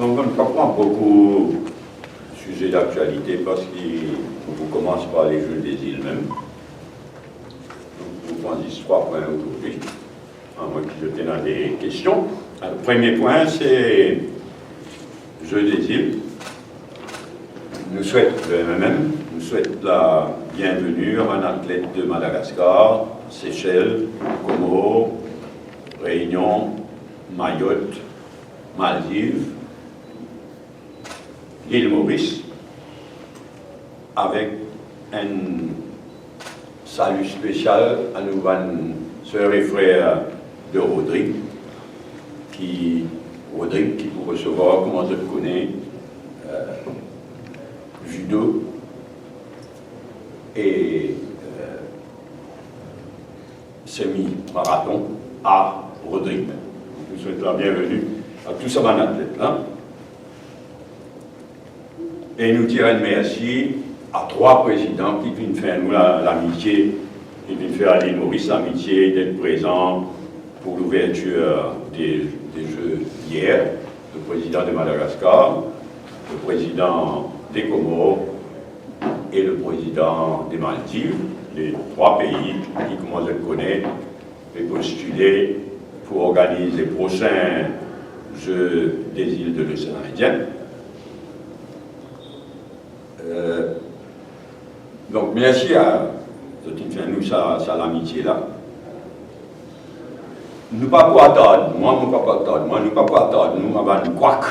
Donc, on ne prend pas beaucoup de sujets d'actualité parce qu'on commence par les Jeux des îles même. Donc, on prend 3 points aujourd'hui, à moins que je tienne des questions. Alors, le premier point, c'est Jeux des îles. Nous souhaite, le MMM, nous souhaite la bienvenue à un athlète de Madagascar, Seychelles, Comores, Réunion, Mayotte, Maldives, l'île Maurice, avec un salut spécial à nos sœurs et frères de Rodrigue, qui pour recevoir, comment je le connais, judo et semi-marathon à Rodrigue. Je vous souhaite la bienvenue à tous ces athlètes-là. Et nous tirons merci à 3 présidents qui viennent faire nous l'amitié, qui viennent faire à l'île Maurice l'amitié d'être présents pour l'ouverture des Jeux hier, le président de Madagascar, le président des Comores et le président des Maldives, les 3 pays qui, comme je le connais, ont postulé pour organiser les prochains Jeux des îles de l'océan Indien. Donc, merci à nous, ça l'amitié là. Nous pas pour attendre, nous pas pour attendre, nous avons un couac,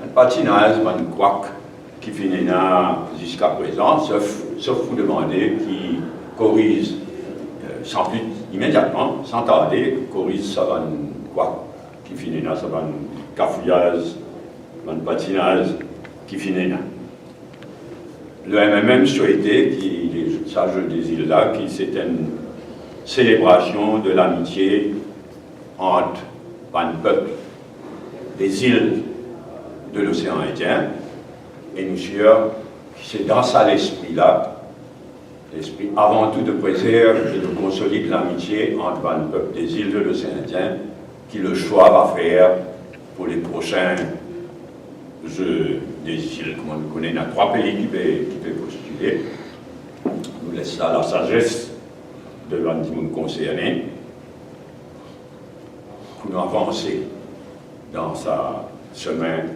un patinage, un couac qui finit là jusqu'à présent, sauf vous demander qui corrige sans plus immédiatement, sans tarder, corrige ça va un couac qui finit là, ça va un cafouillage, un patinage qui finit là. Le MMM souhaitait, les sages des îles là, que c'était une célébration de l'amitié entre un peuple des îles de l'océan Indien, et nous sûrs que c'est dans ça l'esprit-là, l'esprit avant tout de préserver et de consolider l'amitié entre un peuple des îles de l'océan Indien, qui le choix va faire pour les prochains Jeux des îles. Comme on le connaît, il y a 3 pays qui peuvent postuler. Nous laisse ça à la sagesse de l'anti-monde concerné pour nous avancer dans sa chemin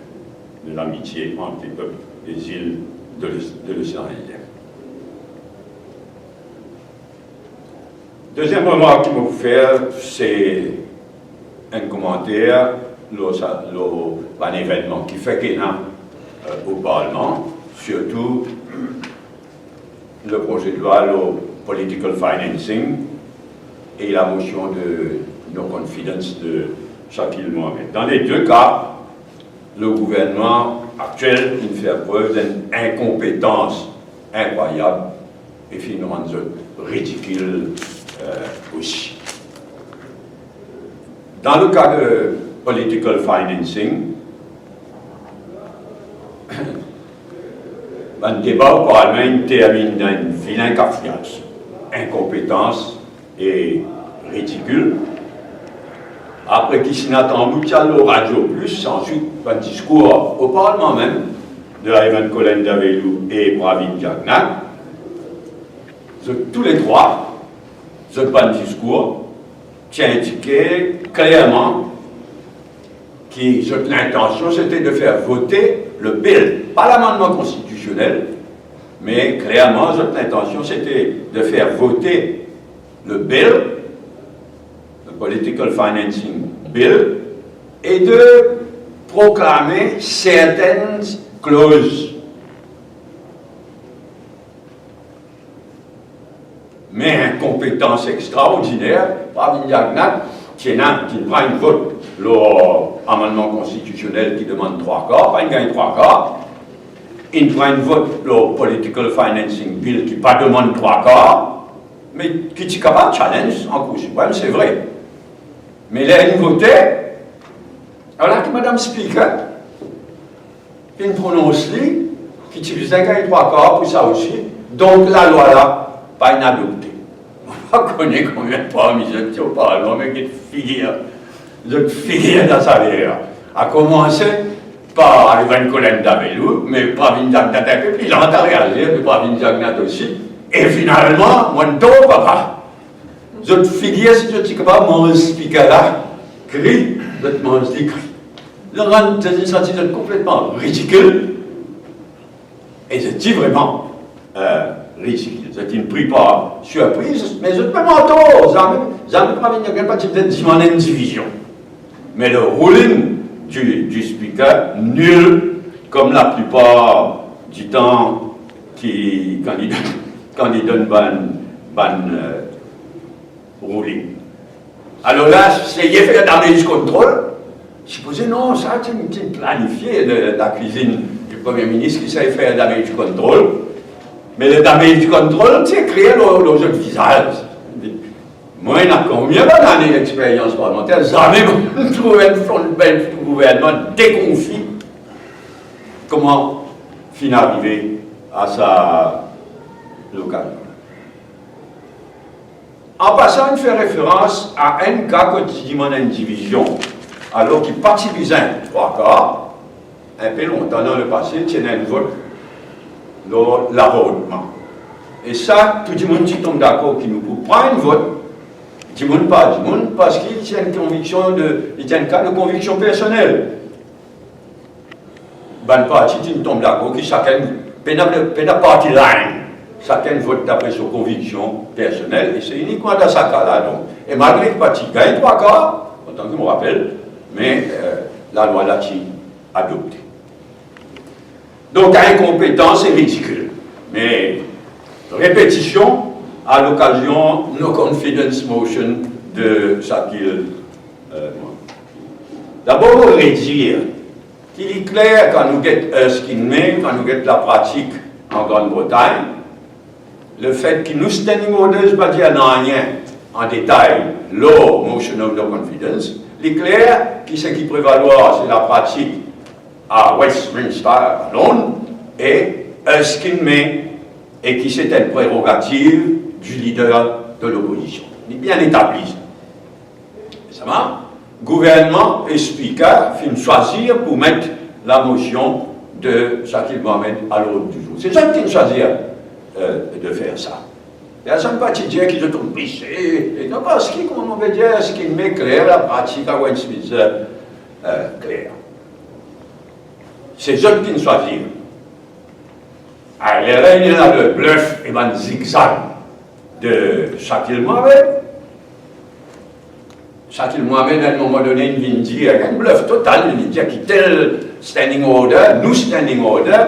de l'amitié entre les peuples des îles de l'océan Indien. Deuxième remarque que je vais vous faire, c'est un commentaire un événement qui fait qu'il y a au Parlement, surtout le projet de loi, le political financing et la motion de no confidence de Shakil Mohamed. Dans les 2 cas, le gouvernement actuel fait preuve d'une incompétence incroyable et finalement ridicule aussi. Dans le cas de political financing, un débat au Parlement termine d'un vilain cafouillage, incompétence et ridicule. Après qu'il s'y attend beaucoup Radio Plus, ensuite un discours au Parlement même de Ivan Colin Davelou et Pravin Jagnath. Tous les 3, ce bon discours qui a indiqué clairement que l'intention c'était de faire voter le bill, pas l'amendement constitutionnel, mais clairement l'intention c'était de faire voter le bill, le Political Financing Bill, et de proclamer certaines clauses. Mais incompétence extraordinaire, Pravin Jagnath, qui prend une vote l'amendement constitutionnel qui demande 3 quarts, pas une gagne 3 quarts. Il prend une vote le Political Financing Bill qui pas demande 3 quarts, mais qui est capable de challenge en Cour suprême, c'est vrai. Mais là, il votait, alors que Madame Speaker, il prononce lui, qui utilise un gagne 3 quarts pour ça aussi, donc la loi là, pas une adoptée. On ne connaît combien de fois, mais au Parlement, mais qui figure dans sa vie. A commencé par Ivan Colin d'Avelou, mais Pravin Jagnat un peu plus lent à réagir, mais Pravin Jagnat aussi. Et finalement, moi, ne papa. Je figure, si je ne suis pas mon speaker là, crie, je me dis crie. Je rends une attitude complètement ridicule. Et je dis vraiment ridicule. Je ne prie pas surprise, mais je ne peux m'entendre. Jamais Pravin Jagnat pas dit mon indivision. Mais le ruling du speaker, nul, comme la plupart du temps, quand il donne ban ruling. Alors là, c'est fait damage control. Je supposais, non, ça, c'est planifié, la cuisine du Premier ministre qui sait faire damage control. Mais le damage control, c'est créer le jeu de visage. Moi, il y a combien d'années d'expérience parlementaire, jamais trouvé un front belge du gouvernement déconfit. Comment fin arriver à sa localité. En passant, il fait référence à un cas quotidien en division, alors qu'il participait trois cas, un peu longtemps dans le passé, tenait un vote dans l'arrondement. Et ça, tout le monde qui tombe d'accord qu'il nous prend un vote. Du monde pas du monde parce qu'il tient une conviction il tient un cas de conviction personnelle. Ben parti il tombe d'accord que chacun n'a party line, chacun vote d'après ses convictions personnelles et c'est uniquement dans ce cas-là donc. Et malgré que le parti gagne trois cas, autant que je me rappelle, mais la loi l'a adoptée. Donc incompétence est ridicule, mais répétition. À l'occasion, no confidence motion de Shakil. D'abord, on voudrait dire qu'il est clair quand nous guettons quand nous guettons la pratique en Grande-Bretagne, le fait que nous standing orders, pas dire rien en détail, law, motion of no confidence, il est clair que ce qui prévaloir, c'est la pratique à Westminster alone et et qui c'est une prérogative du leader de l'opposition. Il est bien établi. Ça va? Gouvernement et speaker finissent choisir pour mettre la motion de Shakil Mohamed à l'ordre du jour. C'est ça qui choisir de faire ça. Il y a un petit dire qui se tombe blessé, et non parce qu'il, comme on veut dire, ce qui met clair la pratique à Westminster clair. C'est ça qui choisir. Alors, il y a le bluff et le zigzag de Shakil Mohamed. Shakil Mohamed, à un moment donné, il vient dire, il y a un bluff total, il vient dire qu'il tel standing order, nous standing order,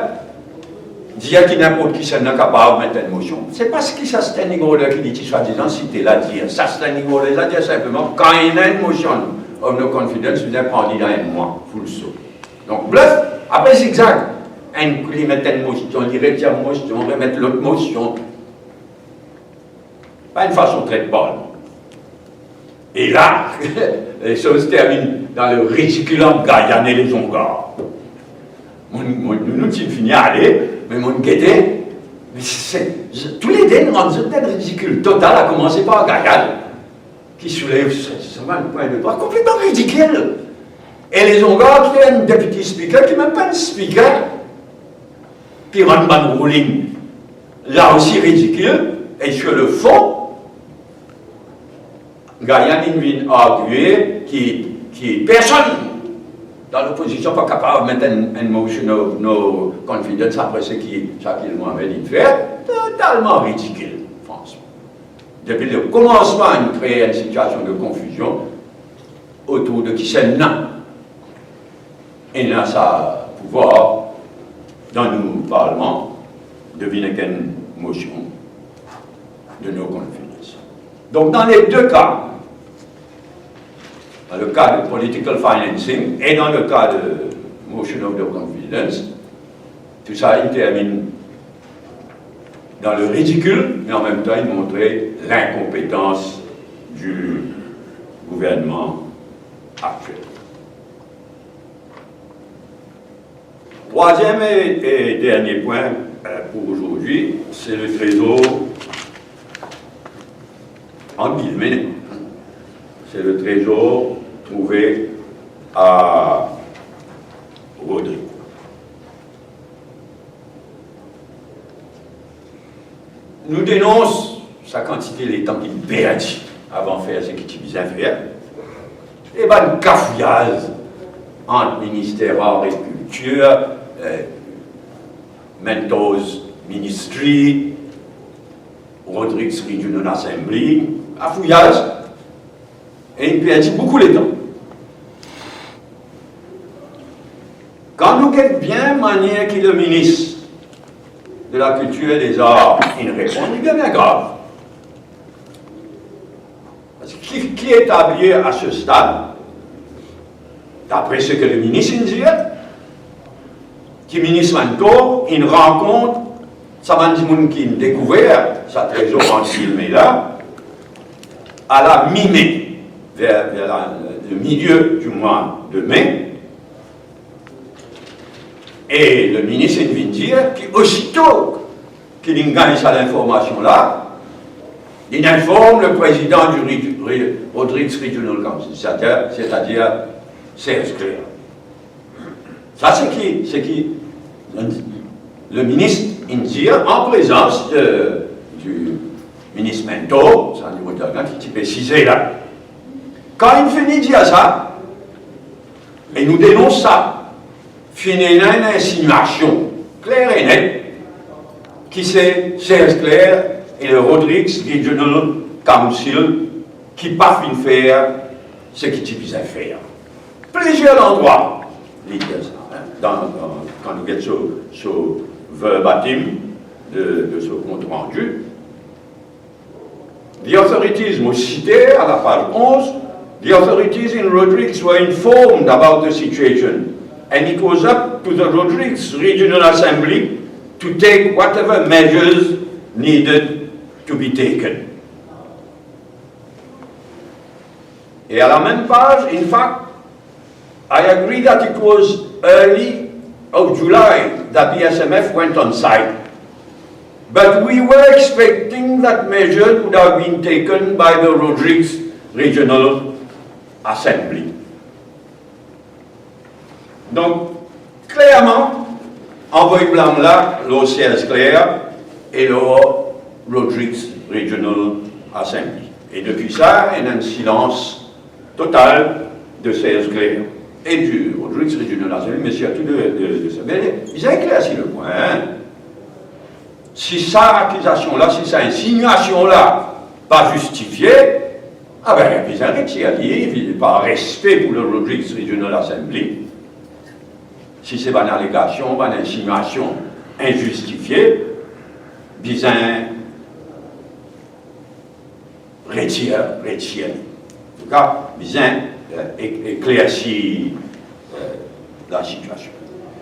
dire qu'il n'importe qui n'est capable de mettre une motion. C'est parce que ça standing order qui dit, soi-disant, cité là, dire, ça standing order, ça dire simplement, quand il y a une motion of no confidence, vous êtes candidat un mois, full saut. Donc, bluff, après zigzag, il met une motion, il retire une motion, on remet l'autre motion. Pas une façon très bonne. Et là, les choses terminent dans le ridiculum Gaïane et les Hongars. Nous finissons à aller, mais mon guetté, tous les dés rendent un ridicule total, à commencer par Gaïane, qui soulève un point de droit complètement ridicule. Et les Hongars, qui est un député speaker, qui n'est même pas un speaker, qui rend un ruling, là aussi ridicule, et sur le fond, Gaïane vient arguer qui personne dans l'opposition pas capable de mettre une motion of no confidence après ce qui Shakil Mohamed fait, totalement ridicule, franchement. Depuis le commencement, il crée une situation de confusion autour de qui c'est non. Et il a sa pouvoir dans le Parlement de venir avec une motion de no confidence. Donc dans les deux cas, dans le cas de political financing et dans le cas de motion of no confidence, tout ça il termine dans le ridicule, mais en même temps il montrait l'incompétence du gouvernement actuel. Troisième et dernier point pour aujourd'hui, c'est le trésor en guillemets. C'est le trésor trouvé à Rodrigo. nous dénonce sa quantité de temps qu'il perd avant de faire ce qu'il besoin faire. Et bien, le cafouillage entre ministère de l'Agriculture, Mentos Ministry, Rodrigues Regional Assembly, cafouillage, et il perd beaucoup de temps. Quand nous sommes bien manière que le ministre de la Culture et des Arts il répond, il est bien grave. Parce que qui est établi à ce stade, d'après ce que le ministre dit, qui ministre Manto, il rencontre, ça m'a dit qui a découvert sa trésor en filmé là, à la mi-mai, vers le milieu du mois de mai. Et le ministre vient dire qu'aussitôt qu'il gagne cette information-là, il informe le président du Rodrigues Regional Council, c'est-à-dire Serge Clair. Ça, c'est qui le ministre dit en présence du ministre Mento, c'est un niveau qui est précisé là. Quand il finit de dire ça, et nous dénonce ça, finit une insinuation claire et nette qui c'est Serge Clair et le Rodrigues Regional Council qui pas fin faire ce qu'ils disent faire. Plusieurs endroits, quand nous sommes sur verbatim de ce compte rendu, the authorities m'ont cité à la page 11, the authorities in Rodrigues were informed about the situation. And it was up to the Rodrigues Regional Assembly to take whatever measures needed to be taken. Et à la même page, in fact, I agree that it was early of July that the SMF went on site. But we were expecting that measures would have been taken by the Rodrigues Regional Assembly. Donc, clairement, envoyé blanc là, l'OCS Clair et le Rodrigues Regional Assembly. Et depuis ça, il y a un silence total de CS Clair et du Rodrigues Regional Assembly, mais surtout de ça. Mais ils ont éclairci le point. Hein? Si cette accusation-là, si cette insinuation-là, pas justifiée, ah ben, ils ont retiré, par respect pour le Rodrigues Regional Assembly. Si c'est une allégation, une insinuation injustifiée, ils ont retiré. En tout cas, ils ont éclairci la situation.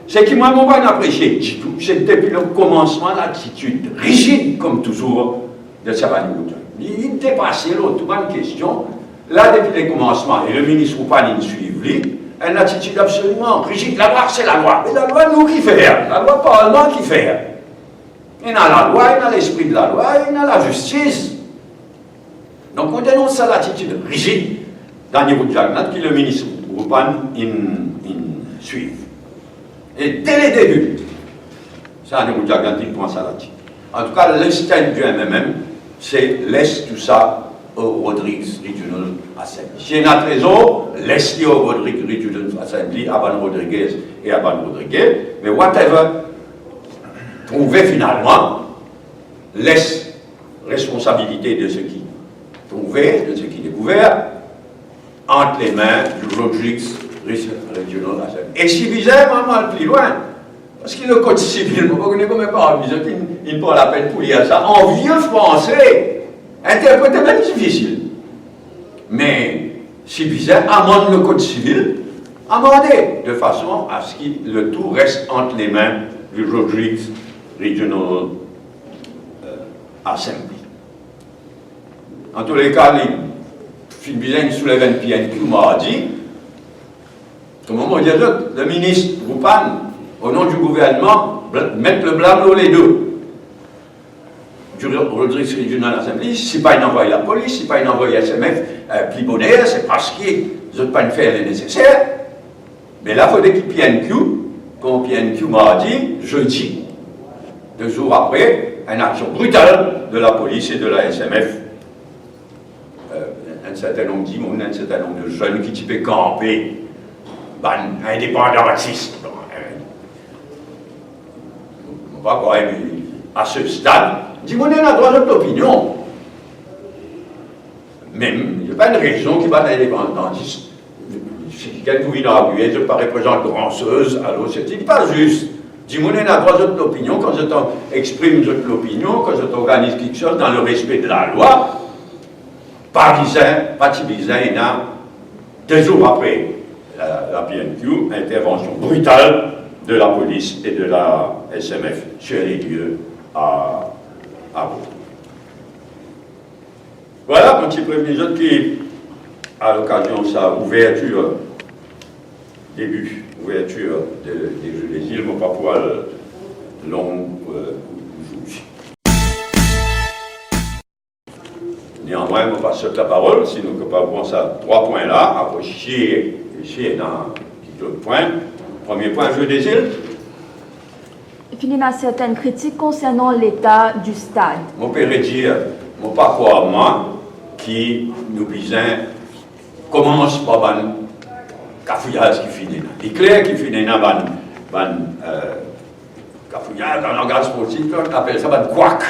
Ce qui m'a beaucoup apprécié, c'est depuis le commencement l'attitude rigide, comme toujours, de Savani Bouton. Il dépassait l'autre bonne question. Là, depuis le commencement, et le ministre Roupan suivi, une attitude absolument rigide. La loi, c'est la loi. Mais la loi, nous qui fait. La loi, Parlement qui fait. Il y a la loi, il y a l'esprit de la loi, il y a la justice. Donc, on dénonce ça, l'attitude rigide dans le niveau de Jagnat, qui le ministre Roupan suit. Et dès le début, c'est un niveau de Jagnat qui pense à l'attitude. En tout cas, l'instinct du MMM, c'est laisse tout ça au Rodrigues Regional Assembly. Si il y a un trésor, laisse-le au Rodrigues Regional Assembly, à Ban Rodriguez et à Ban Rodriguez, mais whatever, trouver finalement, laisse responsabilité de ce qui trouvé, de ce qui est découvert, entre les mains du Rodrigues Regional Assembly. Et si bizarrement, mal plus loin, parce que le code civil, vous ne connaissez pas, il ne prend la peine pour lire ça, en vieux français, interpréter même difficile. Mais si bizarre, amende le code civil, amender de façon à ce que le tout reste entre les mains du Rodrigues Regional Assembly. En tous les cas, les bizarre soulève un PNQ mardi, comment on dit le ministre Roupan, au nom du gouvernement, mettre le blâme dans les deux. Du Rodrigues Regional Assembly, si ce n'est pas une envoyé la police, si ce n'est pas une envoyé SMF, plus bonheur, c'est parce qu'ils n'ont pas fait le nécessaire. Mais là, il faut qu'il PNQ, comme PNQ mardi, jeudi, 2 jours après, une action brutale de la police et de la SMF. Un certain nombre d'immunes, un certain nombre de jeunes qui typaient camper, indépendantistes. On va quand même, à ce stade, Dimoun a droit d'opinion. Même, il n'y a pas une région qui va être indépendantiste. Si quelqu'un pouvait arguer, je ne pas représente granceuse, alors c'est pas juste. Dimoun a droit d'opinion quand je exprime l'opinion, quand je t'organise quelque chose dans le respect de la loi. Parisien, Patibizin, il y a 2 jours après la PNQ, intervention brutale de la police et de la SMF sur les lieux à vous. Voilà, petit premier jeu qui, à l'occasion de sa ouverture, ouverture des Jeux des îles, mon papa long aujourd'hui. Néanmoins, on passe la parole, si nous ne pouvons penser à 3 points là, après chier dans quelques points. Premier point, Jeux des îles. Il y a certaines critiques concernant l'état du stade. Mon père dire, mon papa, moi, qui nous disait, commence par un cafouillage qui finit. Il est clair qu'il finit dans un cafouillage, dans le langage sportif, on appelle ça un couac.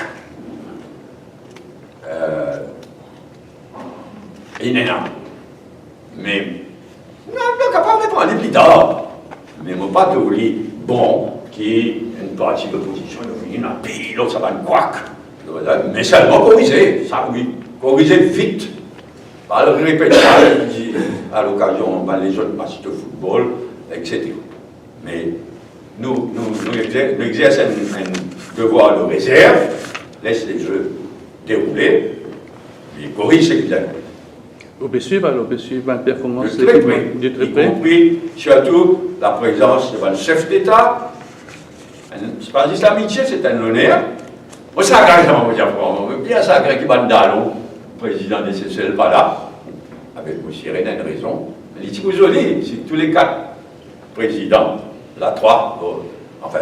Il n'est pas. Mais, non, on est capable de prendre plus tard. Mais mon pas de bon, qui est une partie de l'opposition, il est dans le pays, l'autre, ça va un couac. Mais seulement corriger, ça oui. Corriger vite. Pas le répéter à l'occasion, les jeunes matchs de football, etc. Mais nous exerçons un devoir de réserve, laisse les jeux dérouler, et corrige ce qu'il y a. On peut suivre la performance de très près, y compris surtout la présence d'un chef d'État. C'est pas juste l'amitié, c'est un honneur. On s'agrège, on va dire, bien s'agrège qui va dans président des CCL pas là, avec M. René une raison. Mais il dit vous avez, si tous les 4 présidents, là 3, enfin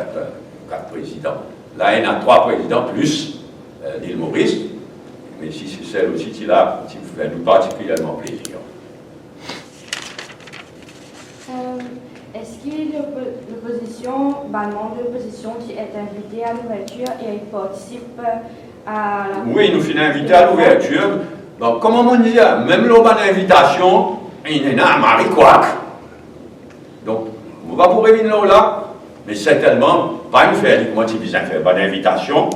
4 présidents, là il y en a 3 présidents plus l'île Maurice, mais si c'est celle aussi qui là, qui fait nous particulièrement plaisir. Est-ce qu'il y a l'opposition, le membre de l'opposition qui est invité à l'ouverture et il participe à la... Oui, nous finissons invité à l'ouverture. Donc, comme on dit, même l'autre invitation, il y a un mariquac. Donc, on va pour revenir là, mais certainement, pas une faire, moi, si vous avez fait bonne invitation,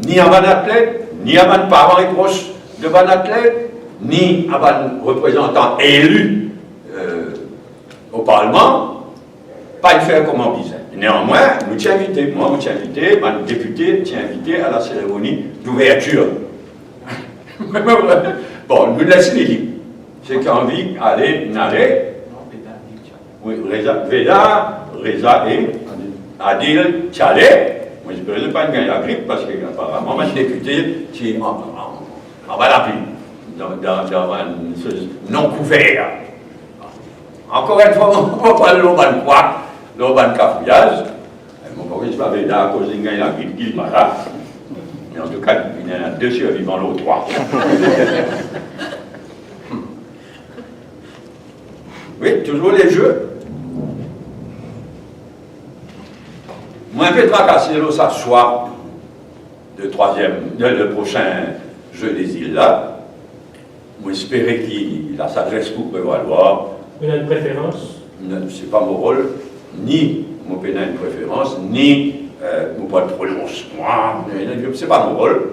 ni à un athlète, ni à un parent et proche de un athlète, ni à un représentant élu au Parlement, pas une faire comme on disait. Néanmoins, nous t'y invité, moi, vous t'y invité, un député t'y invité à la cérémonie d'ouverture. Bon, nous laissons les libres. Ceux qui ont envie d'aller, n'aller. Oui, Reza et Adil Tchalé. Moi, je ne peux pas gagner la grippe parce qu'apparemment, un député qui est en bas la pluie, dans un non couvert. Encore une fois, on va parler de l'urban quoi, l'urban cafouillage. Mon copain, je m'avais dit à cause de gagner la grippe, il est malade. Mais en tout cas, il y en a 2 survivants, l'autre 3. Oui, toujours les jeux. Moi, un peu tracassé, ça soit le prochain jeu des îles là. Moi, j'espérais qu'il s'adresse pour prévaloir. Vous avez une préférence? Ce n'est pas mon rôle, ni mon pénal une préférence, ni mon pas de prononcement. Ce n'est pas mon rôle.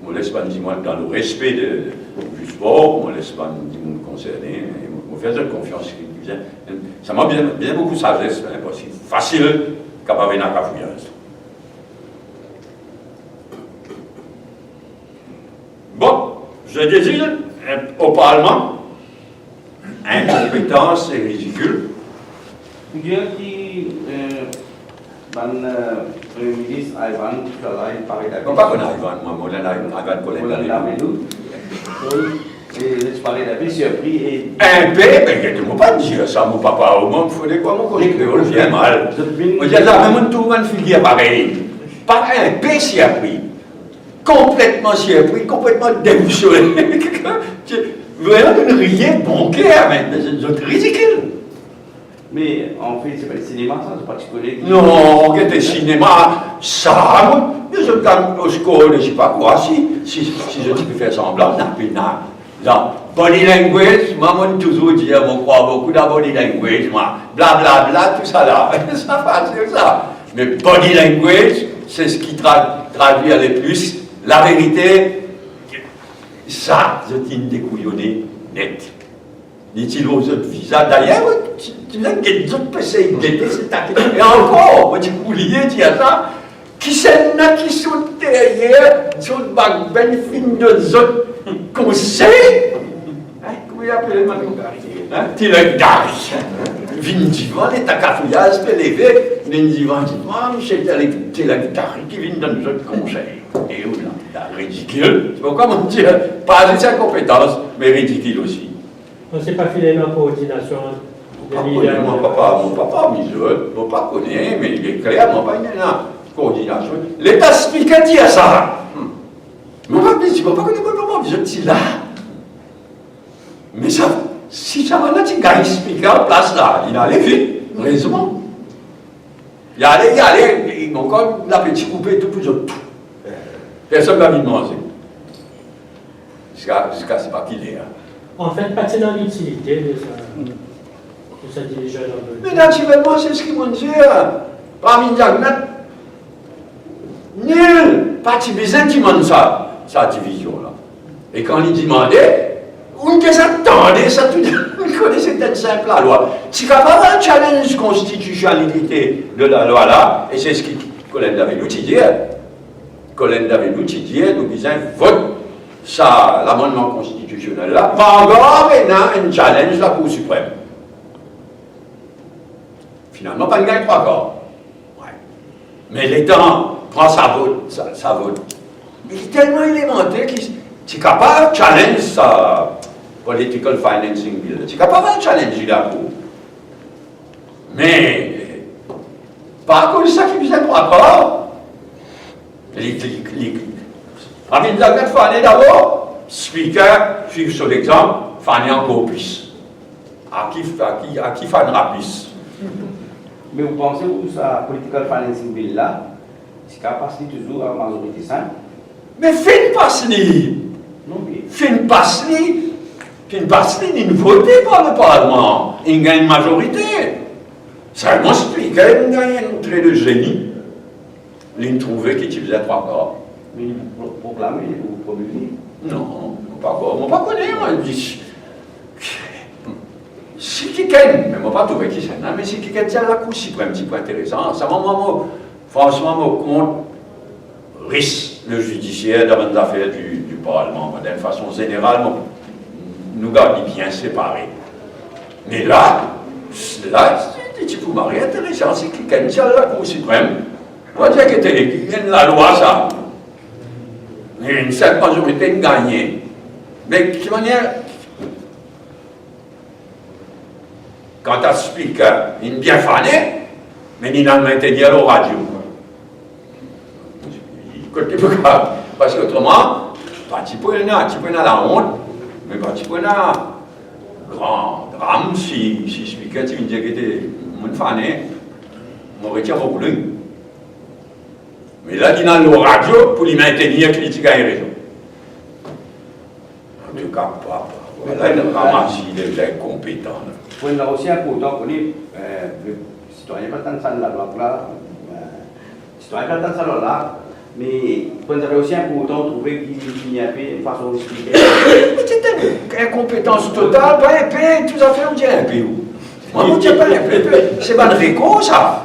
Je ne laisse pas dire dans le respect du sport, je ne laisse pas dire me concerner, je me fais confiance. Ça m'a bien beaucoup de sagesse, hein, parce que c'est facile qu'à pas venir à cafouillage. Bon, je désire au Parlement incompétence et ridicule. Il y a qui, Premier ministre Ivan Kalai Paris Non, pas qu'on a Ivan, moi, Ivan Colin. Et je parlais d'avis surpris et. Un P, ben, je ne peux pas dire ça, mon papa, au monde, il faudrait quoi, mon collègue, on vient mal. On dit là, même tout le monde figure pareil. Pas un P s'y a pris. complètement surpris, complètement déboussolé. Vraiment une riette bancaire, mais c'est ridicule. Mais en fait, c'est pas le cinéma, ça, c'est pas que tu connais. Non, que le cinéma, ça, je suis au score, je ne sais pas quoi, si je peux faire semblant, non. Body language, moi, je toujours dit, on croit beaucoup dans body language, moi, blablabla, tout ça là, ça passe, ça. Mais body language, c'est ce qui traduit le plus la vérité. Ça, je suis découillonné net. Dit-il aux autres visas, d'ailleurs, tu vois que les autres essaient d'aider, c'est ta question. Et encore, moi, tu oublié, tu as ça, qui sont qui sont derrière, sur le bac, ben fin de autres conseils. Comment il appelle le maintenant? Tu l'as gardé. Vindivan, les tacafouillas, l'évêque, Vindivan, Michel, tu l'as gardé, qui vient dans nos autres conseils. Et où là, ridicule. C'est pourquoi on dit, pas de sa compétence, mais ridicule aussi. On ne s'est pas filé dans la coordination des leaders. Mon papa, mon papa connaît, mais il est clairement pas une coordination. L'État speaker dit à ça. Mon papa dit, mon papa connaît mon papa, je dis là. Mais ça, si ça va là, tu gagnes speaker en place là, il allait vite, heureusement. Il allait, il m'a encore la petite coupée tout plus autre. Personne ne va venir manger. Jusqu'à c'est pas qu'il est. En fait, pas dans l'utilité de sa dirigeant. Mais naturellement, c'est ce qu'ils m'ont dit. Parmi les gens, nul, pas de besoin qui demande ça, sa division-là. Et quand il demandait, on s'attendait, ça tout on connaissait cette simple la loi. Si capable de challenge la constitutionnalité de la loi là, et c'est ce que Colin Davidou dit, nous disons, vote ça, l'amendement constitutionnel là, pas encore un challenge la Cour suprême. Finalement, pas de gagne trois quarts. Ouais. Mais l'État prend sa vote. Il est tellement élémentaire qu'il est capable de challenger sa political financing bill. Il est capable de challenger la Cour. Mais, par contre, ça qui vient trois quarts, Rabin Zagat Fane d'abord, speaker, suivre sur l'exemple, Fane encore plus. À qui fanera plus? Mais vous pensez que ça, political financing bill là, c'est capable de toujours à la majorité simple? Mais fin passe-li! Non, mais. Fin passe-li, il voté par le Parlement, il gagne une majorité. Ça mon speaker, il gagne un trait de génie. Il trouvait qu'il faisait trois quarts. Mais vous proclamez, vous promulguez? Non, on pas connaît, moi, je dis. Si quelqu'un, mais moi pas trouvé qui c'est, mais si quelqu'un tient la Cour suprême, un petit peu intéressant, ça m'a franchement, mon compte risque le judiciaire dans les affaires du Parlement. D'une façon générale, nous gardons bien séparés. Mais là, c'est un petit peu marré intéressant, c'est quelqu'un tient la Cour suprême. On va dire qu'il y a la loi, ça. Il y a une certaine majorité de gagner. Mais de toute manière, quand tu expliques, il est bien fané, mais il n'a pas maintenir au radio. Parce qu'autrement, pas un petit peu la honte, mais pas un petit peu la grand drame si speaker, tu me dis que tu es fané, on retient beaucoup de. Mais là, il a le radio pour lui maintenir critique à raison. En tout cas, voilà, il est incompétent. Pour nous aussi important qu'on ait, le citoyen pas tant ça la loi là, citoyen pas tant ça là, mais pour nous aussi important de trouver qu'il y a une façon d'expliquer. C'est une incompétence totale, pas épais, tout à fait, on dit un peu. Moi, on ne dit pas un peu, c'est pas de réco, ça.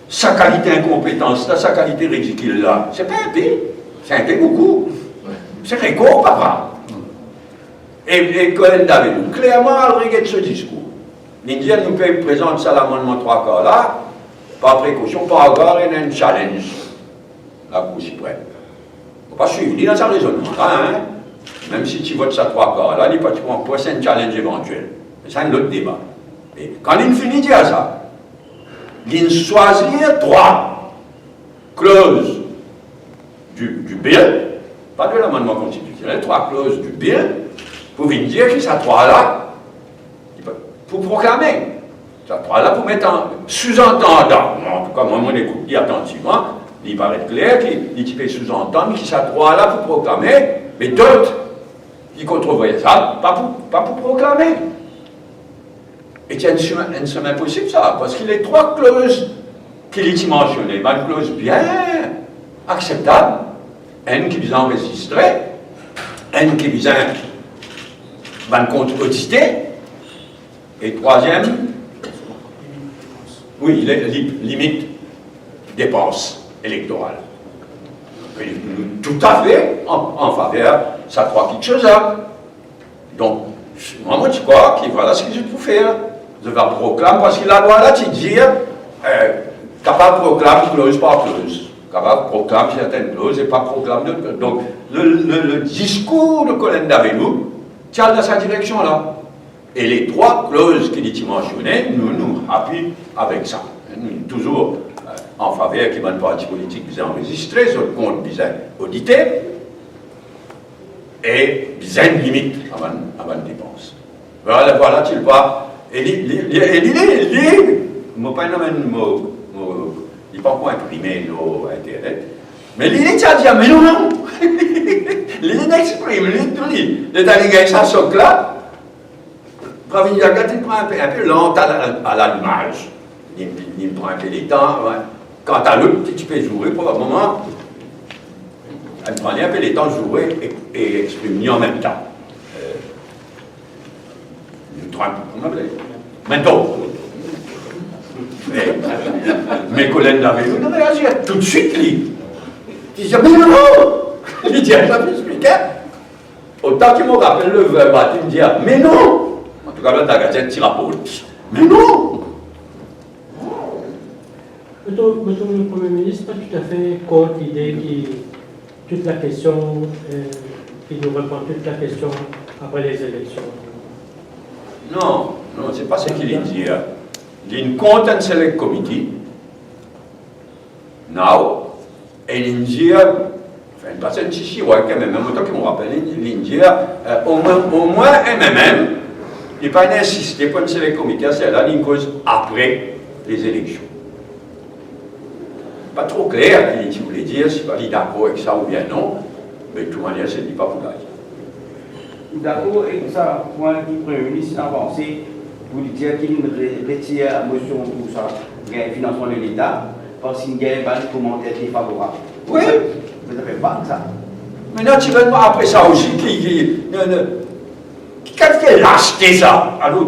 Sa qualité incompétence, là, sa qualité ridicule, là, c'est pas un peu, c'est un peu beaucoup. C'est réco, papa. Et Colin Davidou, clairement, elle regarde ce discours. L'Indien nous présente ça l'amendement 3 quarts là, par précaution, par regard, il y a un challenge, la Cour suprême. Il ne faut pas suivre, il y a sa raisonnement là, hein. Même si tu votes ça 3 quarts là, il n'y a pas de c'est un challenge éventuel. C'est un autre débat. Et quand il finit de dire ça, il choisit 3 clauses du bill pas de l'amendement constitutionnel, 3 clauses du bill, pour venir dire que ces 3-là, pour proclamer. Ces 3-là, pour mettre en sous-entendant. En tout cas, moi, on écoute attentivement, il paraît clair qu'il peut sous-entendre que ces 3-là pour proclamer, mais d'autres qui contrevoyaient ça, pas pour proclamer. Et c'est un chemin possible, ça, parce qu'il y a 3 clauses qu'il est mentionné, une clause bien acceptable, une qui vise à enregistrer, une qui vise à compte audité, et troisième, oui, limite dépenses électorales. Tout à fait en faveur, ça croit quelque chose là. Donc, moi, je crois que voilà ce que je peux faire. Je vais proclamer, parce que la loi là, tu dis, capable de proclamer clause par clause. Capable de proclamer certaines clauses et pas proclamer d'autres. Donc, le discours de Colin Davelou tient dans sa direction là. Et les 3 clauses qu'il est mentionnées, nous appuient avec ça. Nous sommes toujours en faveur qu'il y ait un parti politique qui enregistré, sur le compte bien audité, et bien une limite avant la dépense. Voilà, tu le vois. Et il moi pas il pas encore imprimé sur Internet, mais il est à dire, mais non, il exprime, il est allé gagner sa socle là, pour venir regarder, il prend un peu lent à l'allumage. Il prend un peu les temps. Ouais. Quant à l'autre, tu peux jouer pour un moment. Elle prend un peu les temps de jouer et exprimer en même temps. Maintenant. Mais Colin Davelou ne réagit tout de suite, lui. Il dit, mais non! Il dit, ça m'explique. Autant qu'il me rappelle le verbe, il me dit, mais non! En tout cas, là, ta gazette tire à peau. Mais non! Le Premier ministre pas tout à fait contre l'idée que toute la question, qu'il nous répond toute la question après les élections. Non, c'est pas ce qu'il dit. Il y a une content select committee, now, et l'India, enfin, pas un chichi, ouais, quand même, même temps qu'il me rappelle, l'India, au moins MMM, il n'est pas insisté pour une select committee, c'est là une cause après les élections. Pas trop clair qui voulait dire, si pas d'accord avec ça ou bien non, mais de toute manière, c'est dit pas pour gagner. D'accord avec ça, point du Premier ministre a avancé pour dire qu'il retire la motion pour ça, le financement de l'État, parce qu'il y a un commentaire défavorable. Oui. Vous n'avez pas ça. Mais naturellement, après ça aussi, quelqu'un a acheté ça. Alors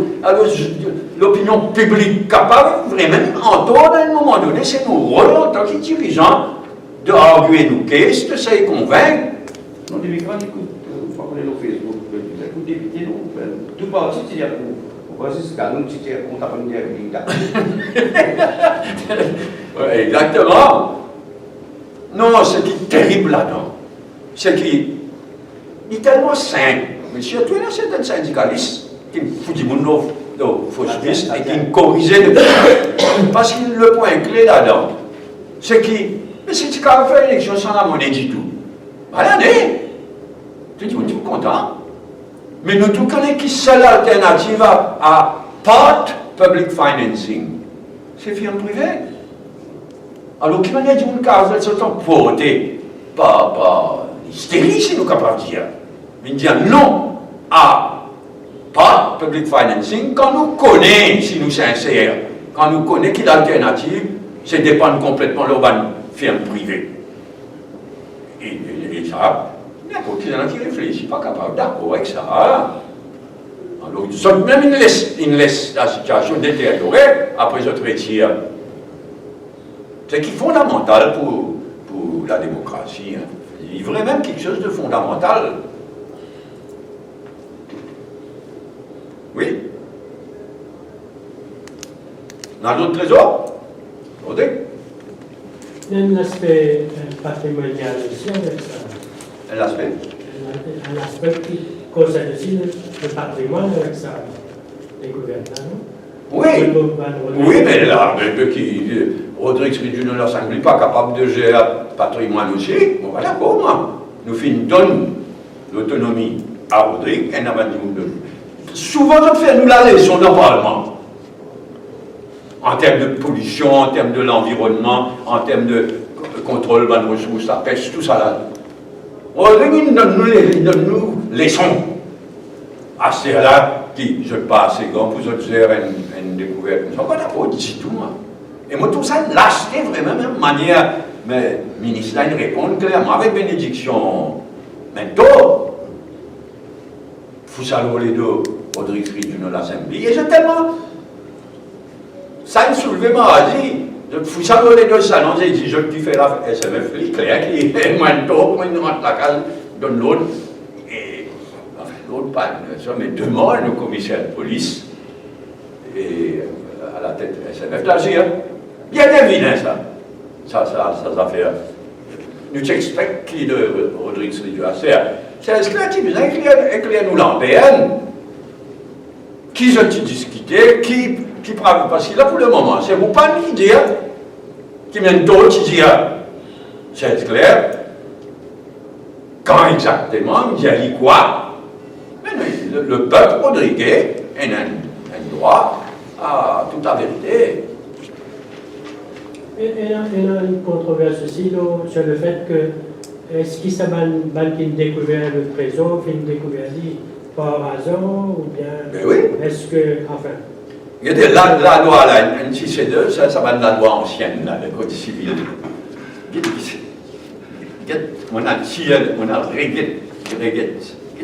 l'opinion publique capable, vraiment, entendre à un moment donné, c'est nos rôles en tant que dirigeants de arguer nos caisses, de se convaincre. Non, des migrants, écoute, il faut qu'on ait nos Facebook, écoute, député, tout parti, c'est-à-dire pour ce cas, nous, c'est-à-dire qu'on t'a pas mis avec Exactement. Non, ce qui est terrible là-dedans, c'est qu'il est tellement simple, mais surtout, il y a certains syndicalistes qui foutent du monde fausses pistes et qui corrigeaient le point. Parce que le point clé là-dedans, c'est que, mais si tu as fait l'élection sans la monnaie du tout, voilà, tu dis, tu es content. Mais nous tous connaissons qui seule alternative à part public financing, c'est firme privée. Alors, qui m'a dit une case, elles sont portées par l'hystérie, si nous sommes capables de dire. Mais dire non à pas public financing quand nous connaissons, si nous sommes sincères, quand nous connaissons que l'alternative, c'est dépendre complètement de l'urbaine firme privée. Et ça, n'importe qui qui réfléchit, pas capable d'accord avec ça. Alors, même il laisse la situation détériorer, après je retire. C'est qui est fondamental pour la démocratie. Hein. Il y a vraiment quelque chose de fondamental. Oui. Dans d'autres trésors? Regardez. Il y a un aspect patrimonial aussi avec ça. Un aspect? Un aspect qui concerne aussi le patrimoine avec ça, les gouvernements. Oui. Oui, mais là, Rodrigue Ridjou ne semble pas capable de gérer le patrimoine aussi. Bon, voilà, bon, moi. nous donnons l'autonomie à Rodrigue, et souvent, on fait nous la leçon dans le Parlement. En termes de pollution, en termes de l'environnement, en termes de contrôle de la ressource, la pêche, tout ça là. Rodrigue, il donne nous leçons. À ce là qui, je passe, quand vous observez une découverte, je ne sais pas d'abord du tout, moi. Et moi, tout ça, l'acheter vraiment, même manière, mais le ministre, il répond clairement avec bénédiction. Maintenant, vous saluez les deux, Rodrigue Friedjun de l'Assemblée, et j'ai tellement. Ça a soulevé ma dit, vous saluez les deux salons, j'ai dit, je te fais la SMF, il est clair qu'il est moins de temps, il rentre la case, donne l'autre. L'autre pas ça, mais demande le commissaire de police et à la tête de SMF d'agir. Bien évident ça fait. Nous t'expliquons qui de Rodrigue Friedjun c'est ce qui nous éclaire nous l'APN, qui se discuter, qui prend, parce que là pour le moment, c'est vous pas qui dire, qui mène d'autres qui disent, c'est clair, quand exactement, il dit quoi? Le peuple rodriguais a un droit à toute la vérité. Il y a une controverse aussi sur le fait que est-ce qu'il s'est découvert le trésor, qu'il a découvert par hasard, ou bien oui. Est-ce que, enfin. Il y a la loi, là, une 6 et 2, ça va de la loi ancienne, là, le code civil. On a régué.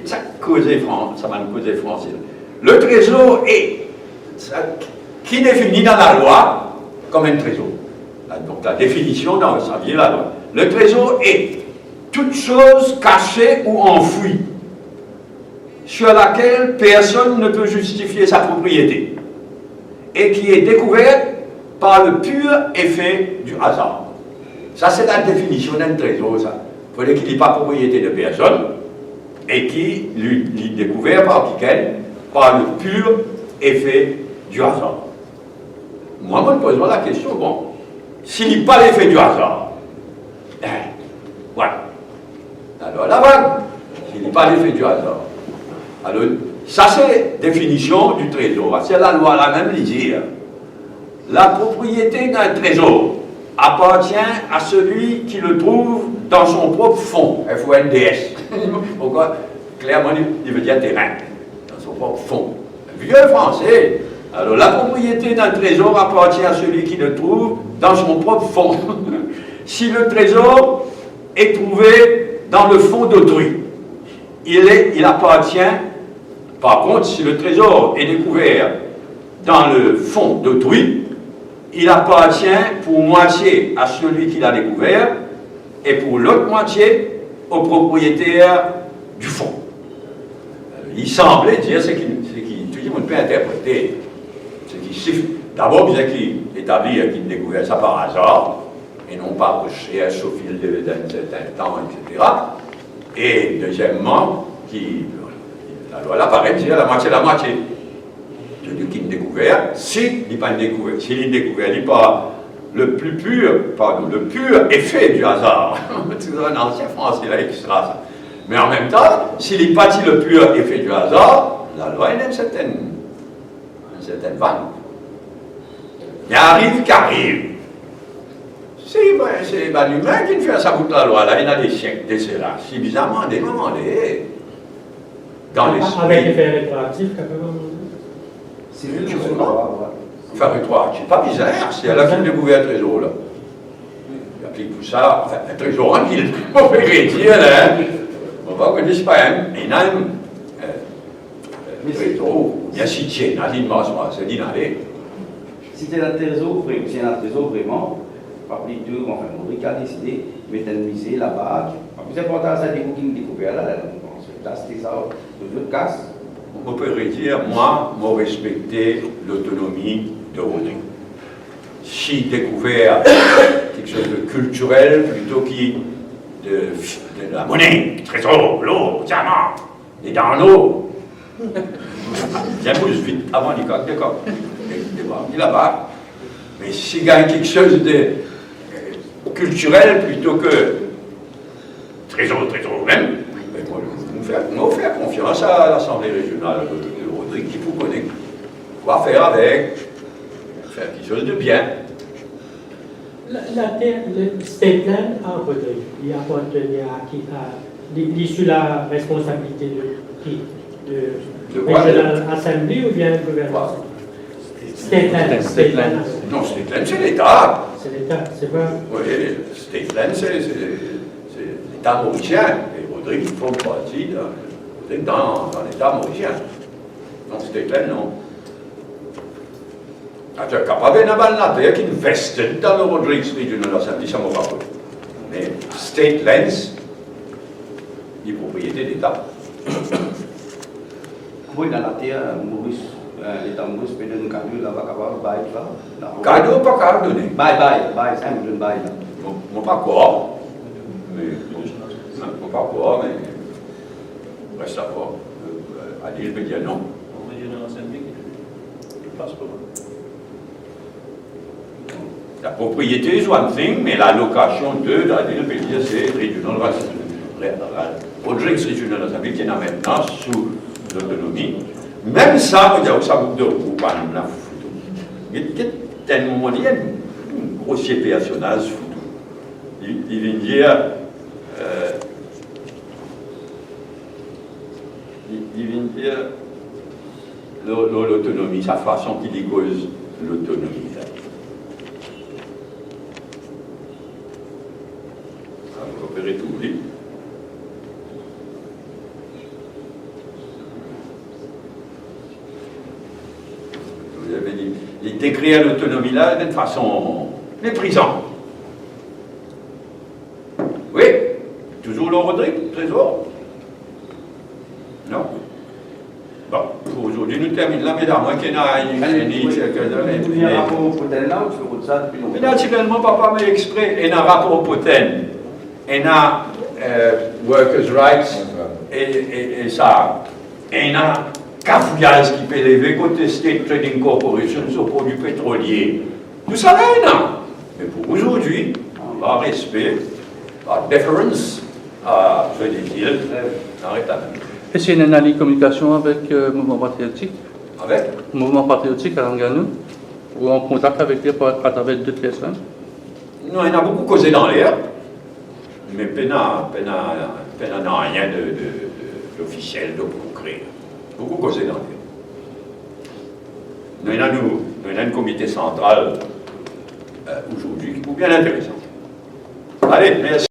Ça causé France, ça va nous causer français. Le trésor est, qui définit dans la loi comme un trésor. Donc la définition dans ça vient la loi. Le trésor est toute chose cachée ou enfouie, sur laquelle personne ne peut justifier sa propriété, et qui est découverte par le pur effet du hasard. Ça, c'est la définition d'un trésor, ça. Il faut qu'il n'y ait pas propriété de personne, et qui lui découvert par le pur effet du hasard. Moi, je me pose la question, bon, s'il n'y a pas l'effet du hasard, voilà. Alors là, s'il n'y a pas l'effet du hasard, alors, ça c'est définition du trésor, c'est la loi la même dire. La propriété d'un trésor appartient à celui qui le trouve dans son propre fond, FONDS. Pourquoi? Clairement, il veut dire terrain, dans son propre fond. Vieux français. Alors, la propriété d'un trésor appartient à celui qui le trouve dans son propre fond. Si le trésor est trouvé dans le fond d'autrui, il appartient. Par contre, si le trésor est découvert dans le fond d'autrui, il appartient pour moitié à celui qui l'a découvert et pour l'autre moitié au propriétaire du fond. Il semblait dire ce qui tout le monde peut interpréter, ce qui siffle. D'abord, bien qu'il établit qu'il découvert ça par hasard, et non pas recherche au fil d'un certain temps, etc. Et deuxièmement, la loi là paraît dire la moitié. Celui qui l'a découvert, s'il n'est pas découvert, s'il est découvert, il n'est pas le pur effet du hasard. C'est un ancien français là qui sera ça. Mais en même temps, s'il n'est pas dit le pur effet du hasard, la loi a une certaine vanne. Il arrive qu'arrive. C'est l'humain qui fait ça pour la loi là, il y a des siècles de cela. C'est bizarrement des moments dans l'esprit. Avec effet rétroactif, quand même. C'est juste sur la loi. Enfin, rétroactif, pas bizarre, c'est à la fin de découvert un trésor là. Il applique tout ça, enfin, un trésor en ville, on peut dire là. On va connaître pas un énorme trésor, bien situé, dans l'immense, c'est d'inaller. Si c'est un trésor vraiment, par les deux, enfin, Rodrigue a décidé de mettre une misée là-bas. Le plus important, c'est des bouquins découverts là, c'était ça, de l'autre casse. On peut dire, moi respecter l'autonomie de Rodrigue. Si découvert quelque chose de culturel plutôt que de la monnaie, trésor, l'eau, diamant, des d'arnaud. Bien plus vite, avant du coq, d'accord. Il là-bas. Mais s'il gagne quelque chose de culturel plutôt que trésor, quand même, nous faire confiance à l'Assemblée régionale de Rodrigue qui vous connaît quoi faire avec, faire quelque chose de bien. La terre, le state land à Rodrigue, il appartenait à qui? Il est sous la responsabilité de qui? De quoi? Regional Assembly ou bien le gouvernement? State land. State land. Non, State Land, c'est l'État. C'est l'État, c'est pas. Oui, State Land, c'est l'État mauricien. Et Rodrigue forme partie dans l'État mauricien. Non, State Land, non. Tu es capable d'avoir la terre qui investit dans le Rodrigue Regional Assembly, ça m'a pas pris. Mais State Lands, les propriétés d'État. Oui, dans la terre, Maurice, l'État Maurice peut donner un cadeau là-bas, capable bail là. Cadeau, pas cadeau donné. Bail, ça me donne bail là. Mon pas quoi. Mais, mon pas quoi, mais reste à voir. À dire, je peux dire non. La propriété is one thing, mais la location de, c'est Regional Rodrigue Regional Assembly qui est maintenant sous l'autonomie. Même ça, vous avez ça vous de vous pas nous la photo. Il y a tellement de grossier personnage photo. Il vient dire, l'autonomie, sa façon qu'il y cause l'autonomie. Opérer tout, oui. Vous avez dit, il décrit l'autonomie là d'une façon méprisante. Oui, toujours le Rodrigue, trésor. Non. Bon, pour aujourd'hui, nous terminons là, mesdames, moi qui n'ai pas Il y a un rapport au Poten là, ou tu fais ça depuis longtemps? mais naturellement, papa m'a exprès, il y a un rapport au Poten. Il y a workers' rights et ça. Il y a cafouillage qui peut élever côté State Trading Corporation sur produits pétroliers. Tout ça là, il y a. Mais pour aujourd'hui, par respect, par deference, je dis-il, arrête là. Est-ce qu'il y a une année de communication avec le mouvement patriotique? Avec Le mouvement patriotique à Ranganou? Ou en contact avec lui à travers d'autres personnes? non, il y en a beaucoup causé dans l'air, mais il n'y a rien d'officiel, de concret. Beaucoup causé dans l'air. Nous avons un comité central aujourd'hui qui est bien intéressant. Allez, merci.